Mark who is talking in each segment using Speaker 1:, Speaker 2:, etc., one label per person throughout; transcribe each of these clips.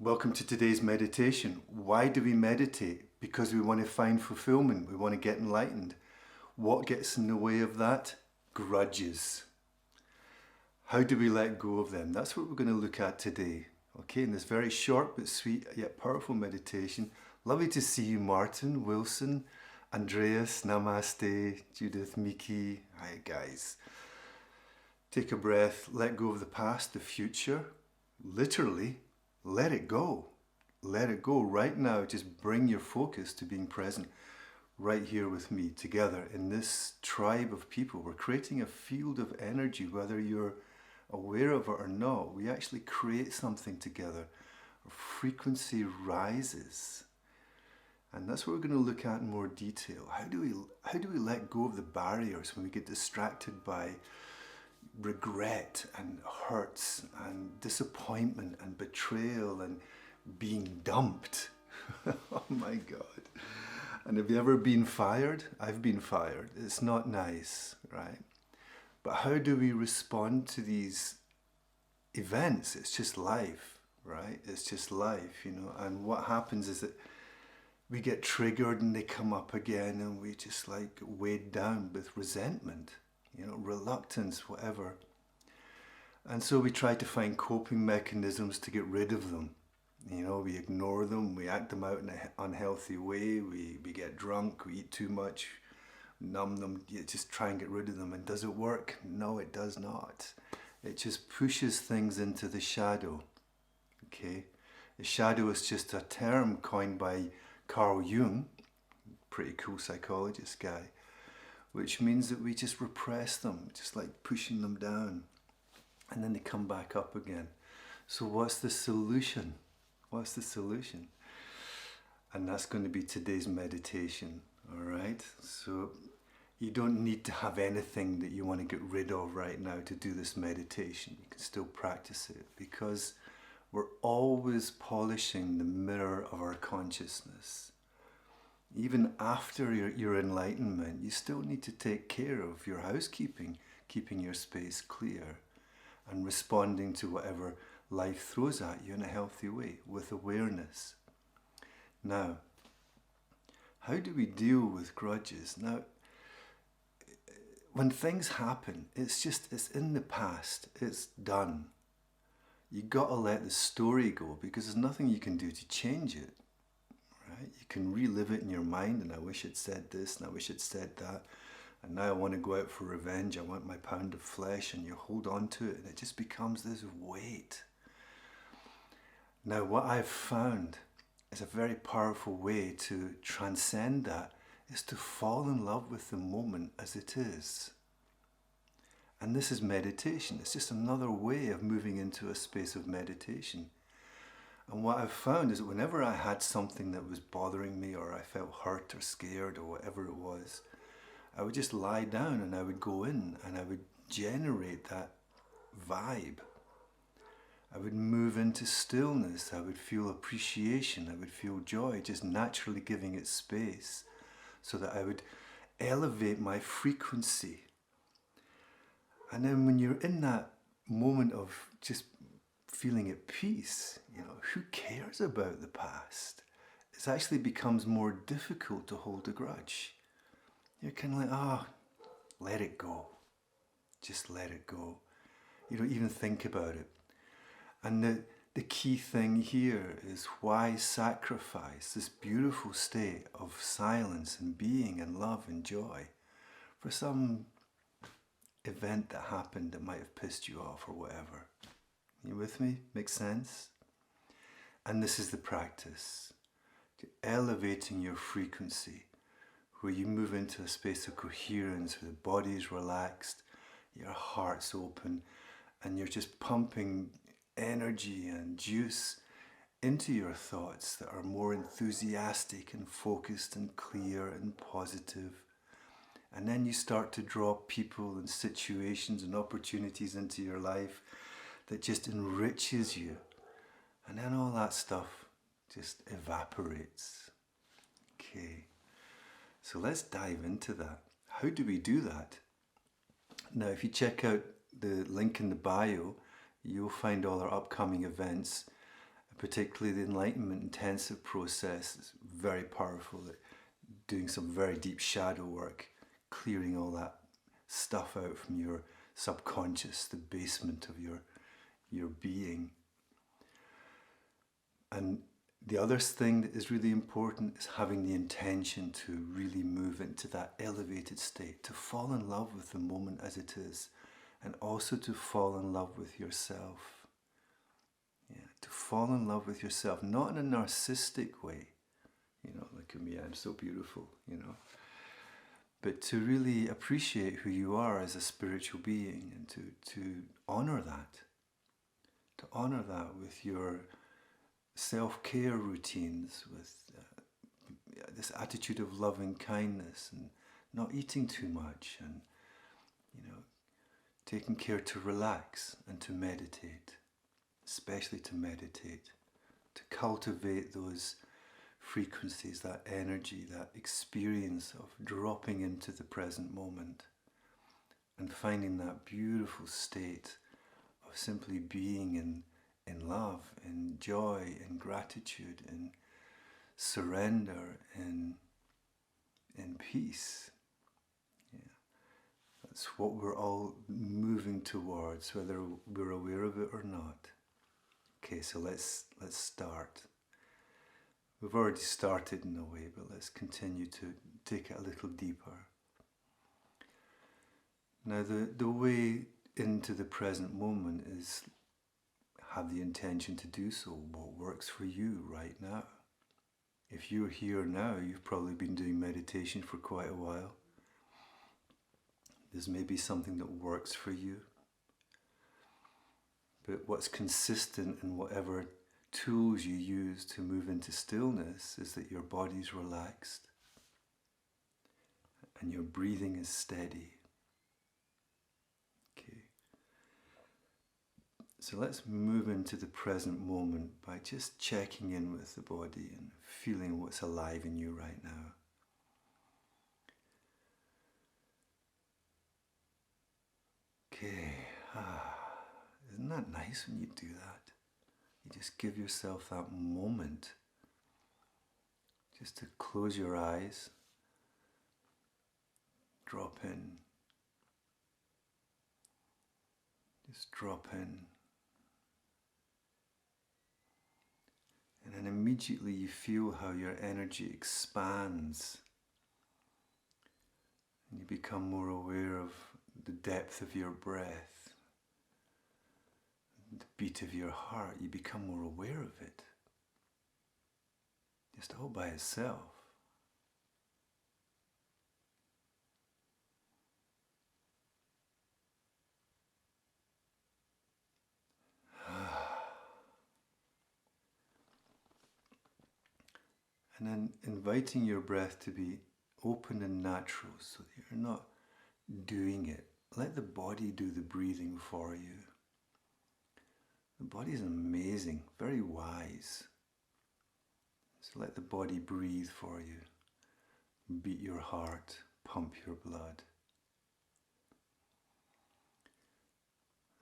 Speaker 1: Welcome to today's meditation. Why do we meditate? Because we want to find fulfillment. We want to get enlightened. What gets in the way of that? Grudges. How do we let go of them? That's what we're going to look at today. Okay, in this very short but sweet yet powerful meditation. Lovely to see you, Martin, Wilson, Andreas, Namaste, Judith, Miki. Hi, guys. Take a breath. Let go of the past, the future. Literally. Let it go. Let it go right now. Just bring your focus to being present right here with me together in this tribe of people. We're creating a field of energy, whether you're aware of it or not. We actually create something together. Our frequency rises. And that's what we're going to look at in more detail. How do we let go of the barriers when we get distracted by regret and hurts and disappointment and betrayal and being dumped? Oh my God. And have you ever been fired? I've been fired. It's not nice, right? But how do we respond to these events? It's just life, right? It's just life, and what happens is that we get triggered and they come up again and we just like weighed down with resentment, reluctance, whatever. And so we try to find coping mechanisms to get rid of them. We ignore them, we act them out in an unhealthy way, we get drunk, we eat too much, numb them, just try and get rid of them. And does it work? No, it does not. It just pushes things into the shadow, okay? The shadow is just a term coined by Carl Jung, pretty cool psychologist guy, which means that we just repress them, just like pushing them down, and then they come back up again. So what's the solution? What's the solution? And that's going to be today's meditation, all right? So you don't need to have anything that you want to get rid of right now to do this meditation. You can still practice it because we're always polishing the mirror of our consciousness. Even after your enlightenment, you still need to take care of your housekeeping, keeping your space clear and responding to whatever life throws at you in a healthy way with awareness. Now, how do we deal with grudges? Now, when things happen, it's in the past, it's done. You got to let the story go because there's nothing you can do to change it, right? You can relive it in your mind, and I wish it said this, and I wish it said that, and now I want to go out for revenge, I want my pound of flesh, and you hold on to it, and it just becomes this weight. Now, what I've found is a very powerful way to transcend that is to fall in love with the moment as it is. And this is meditation. It's just another way of moving into a space of meditation. And what I've found is that whenever I had something that was bothering me, or I felt hurt or scared or whatever it was, I would just lie down and I would go in and I would generate that vibe. I would move into stillness. I would feel appreciation. I would feel joy, just naturally giving it space so that I would elevate my frequency. And then when you're in that moment of just feeling at peace, who cares about the past? It actually becomes more difficult to hold a grudge. You're kind of like, let it go. Just let it go. You don't even think about it. And the key thing here is why sacrifice this beautiful state of silence and being and love and joy for some event that happened that might have pissed you off or whatever. You with me? Makes sense? And this is the practice. Elevating your frequency, where you move into a space of coherence, where the body is relaxed, your heart's open, and you're just pumping energy and juice into your thoughts that are more enthusiastic and focused and clear and positive. And then you start to draw people and situations and opportunities into your life that just enriches you. And then all that stuff just evaporates. Okay, so let's dive into that. How do we do that? Now, if you check out the link in the bio, you'll find all our upcoming events, particularly the Enlightenment intensive process is very powerful at doing some very deep shadow work, clearing all that stuff out from your subconscious, the basement of your being. And the other thing that is really important is having the intention to really move into that elevated state, to fall in love with the moment as it is, and also to fall in love with yourself. Yeah, to fall in love with yourself, not in a narcissistic way, look at me, I'm so beautiful, but to really appreciate who you are as a spiritual being, and to honor that with your self-care routines, with this attitude of loving kindness and not eating too much, and taking care to relax and to meditate, especially to meditate, to cultivate those frequencies, that energy, that experience of dropping into the present moment and finding that beautiful state of simply being in love, in joy, in gratitude, in surrender, in peace. Yeah. That's what we're all moving towards, whether we're aware of it or not. Okay, so let's start. We've already started in a way, but let's continue to take it a little deeper. Now, the way into the present moment is have the intention to do so. What works for you right now? If you're here now, you've probably been doing meditation for quite a while. There's maybe something that works for you. But what's consistent in whatever tools you use to move into stillness is that your body's relaxed and your breathing is steady. Okay. So let's move into the present moment by just checking in with the body and feeling what's alive in you right now. Okay. Isn't that nice when you do that? You just give yourself that moment just to close your eyes, drop in, just drop in, and then immediately you feel how your energy expands and you become more aware of the depth of your breath. The beat of your heart, you become more aware of it, just all by itself. And then inviting your breath to be open and natural, so that you're not doing it. Let the body do the breathing for you. The body is amazing, very wise. So let the body breathe for you. Beat your heart, pump your blood.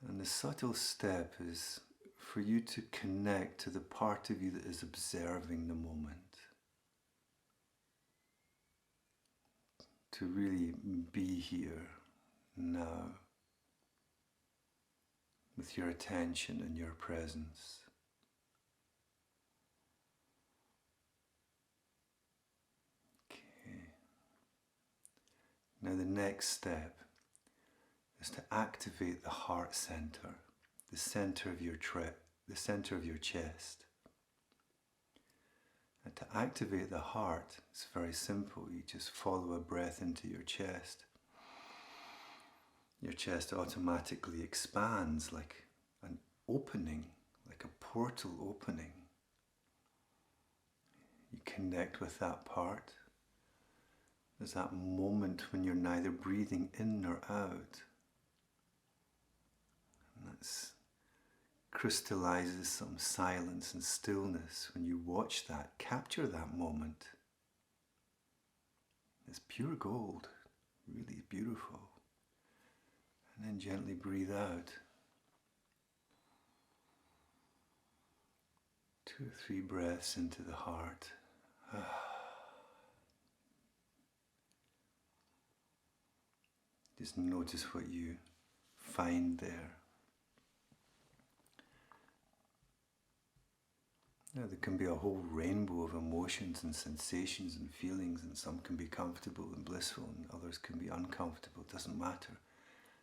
Speaker 1: And the subtle step is for you to connect to the part of you that is observing the moment. To really be here now with your attention and your presence. Okay. Now the next step is to activate the heart center, the center of your chest. And to activate the heart, it's very simple. You just follow a breath into your chest. Your chest automatically expands like an opening, like a portal opening. You connect with that part. There's that moment when you're neither breathing in nor out. And that crystallizes some silence and stillness. When you watch that, capture that moment. It's pure gold, really beautiful. And then gently breathe out to 2 or 3 breaths into the heart. Just notice what you find there. Now, there can be a whole rainbow of emotions and sensations and feelings, and some can be comfortable and blissful and others can be uncomfortable. It doesn't matter.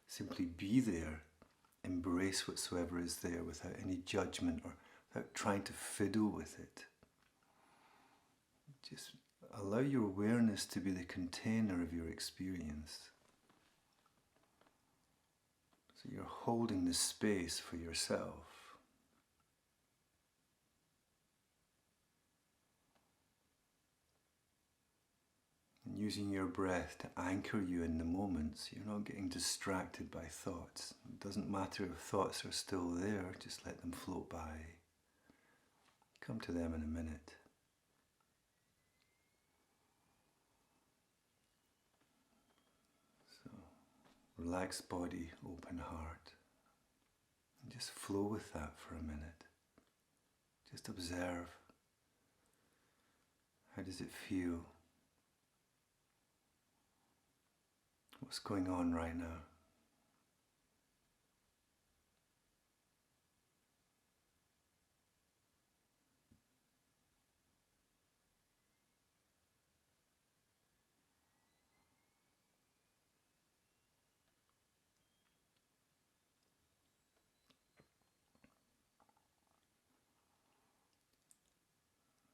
Speaker 1: Simply be there, embrace whatsoever is there without any judgment or without trying to fiddle with it. Just allow your awareness to be the container of your experience. So you're holding the space for yourself. And using your breath to anchor you in the moment, so you're not getting distracted by thoughts. It doesn't matter if thoughts are still there, just let them float by. Come to them in a minute. So, relaxed body, open heart. And just flow with that for a minute. Just observe. How does it feel? What's going on right now?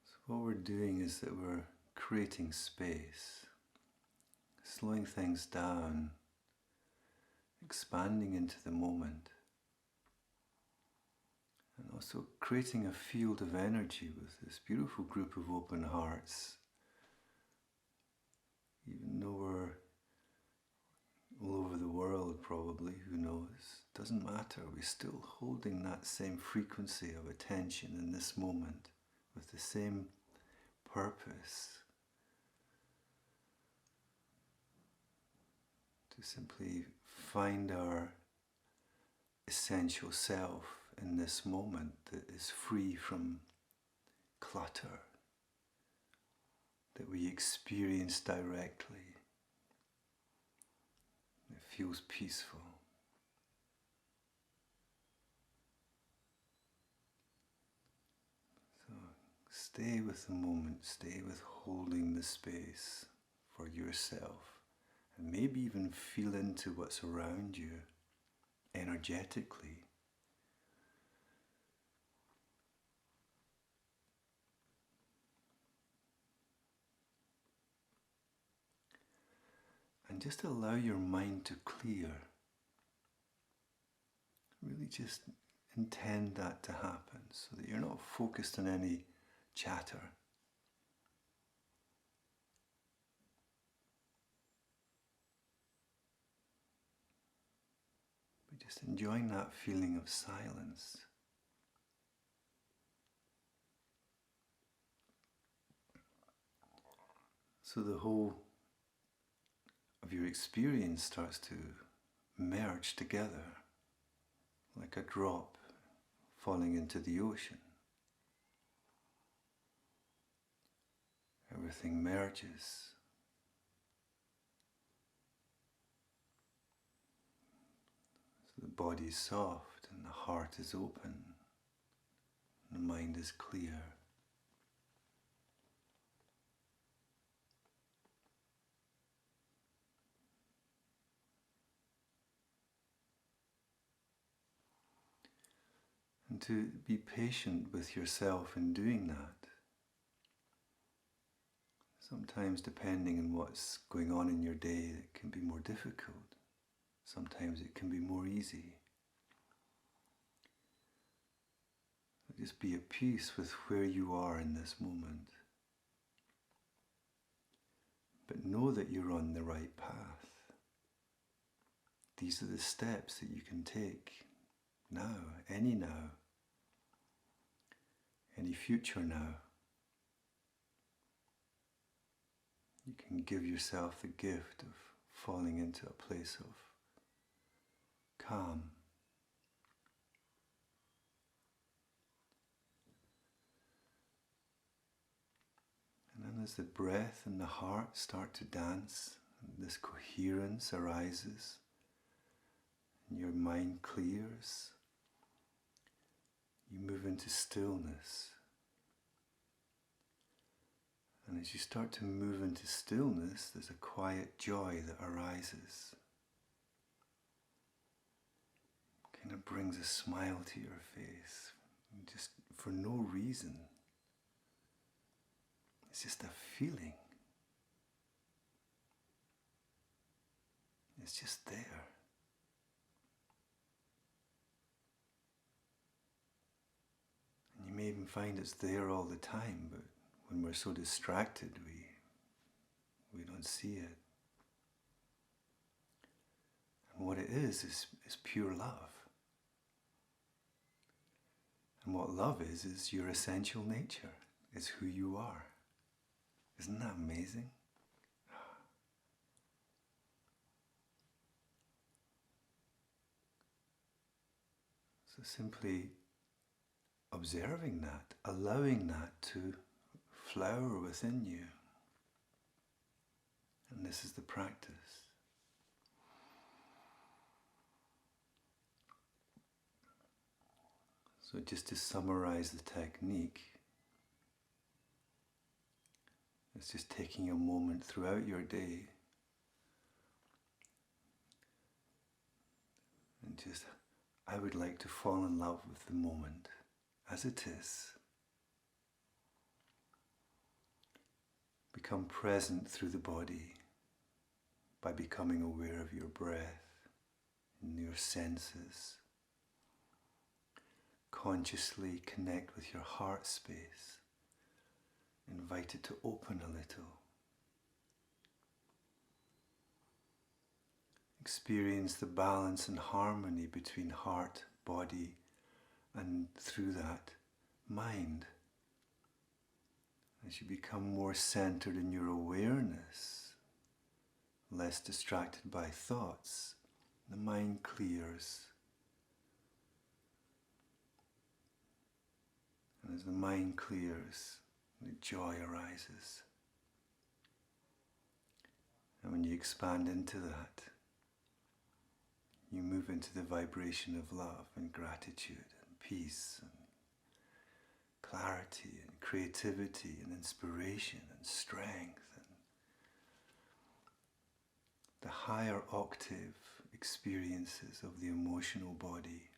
Speaker 1: So what we're doing is that we're creating space, slowing things down, expanding into the moment, and also creating a field of energy with this beautiful group of open hearts. Even though we're all over the world probably, who knows, doesn't matter, we're still holding that same frequency of attention in this moment with the same purpose. To simply find our essential self in this moment that is free from clutter, that we experience directly. It feels peaceful. So stay with the moment, stay with holding the space for yourself. And maybe even feel into what's around you energetically. And just allow your mind to clear. Really just intend that to happen so that you're not focused on any chatter. Just enjoying that feeling of silence. So the whole of your experience starts to merge together like a drop falling into the ocean. Everything merges. The body is soft and the heart is open, the mind is clear. And to be patient with yourself in doing that. Sometimes, depending on what's going on in your day, it can be more difficult. Sometimes it can be more easy. Just be at peace with where you are in this moment. But know that you're on the right path. These are the steps that you can take now, any future now. You can give yourself the gift of falling into a place of calm. as the breath and the heart start to dance, this coherence arises, and your mind clears, you move into stillness. And as you start to move into stillness, there's a quiet joy that arises. Kind of brings a smile to your face, just for no reason. It's just a feeling. It's just there. And you may even find it's there all the time, but when we're so distracted, we don't see it. And what it is pure love. And what love is your essential nature. It's who you are. Isn't that amazing? So simply observing that, allowing that to flower within you. And this is the practice. So just to summarize the technique, it's just taking a moment throughout your day and just, I would like to fall in love with the moment as it is. Become present through the body by becoming aware of your breath and your senses. Consciously connect with your heart space. Invite it to open a little. Experience the balance and harmony between heart, body, and through that, mind. As you become more centered in your awareness, less distracted by thoughts, the mind clears. And as the mind clears, the joy arises. And when you expand into that, you move into the vibration of love and gratitude and peace and clarity and creativity and inspiration and strength. And the higher octave experiences of the emotional body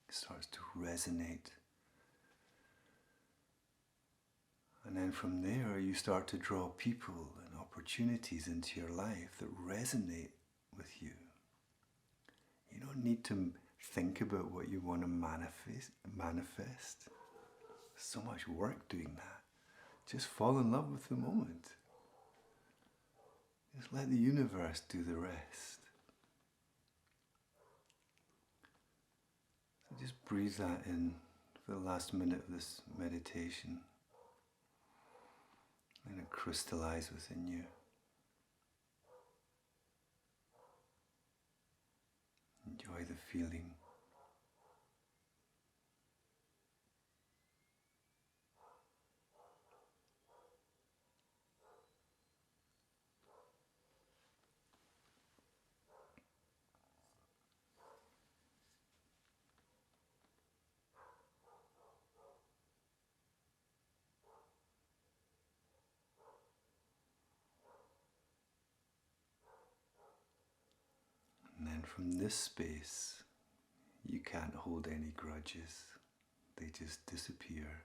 Speaker 1: starts to resonate. And then from there you start to draw people and opportunities into your life that resonate with you. You don't need to think about what you want to manifest. So much work doing that. Just fall in love with the moment. Just let the universe do the rest. So just breathe that in for the last minute of this meditation. Let it crystallize within you. Enjoy the feeling. And then from this space, you can't hold any grudges. They just disappear.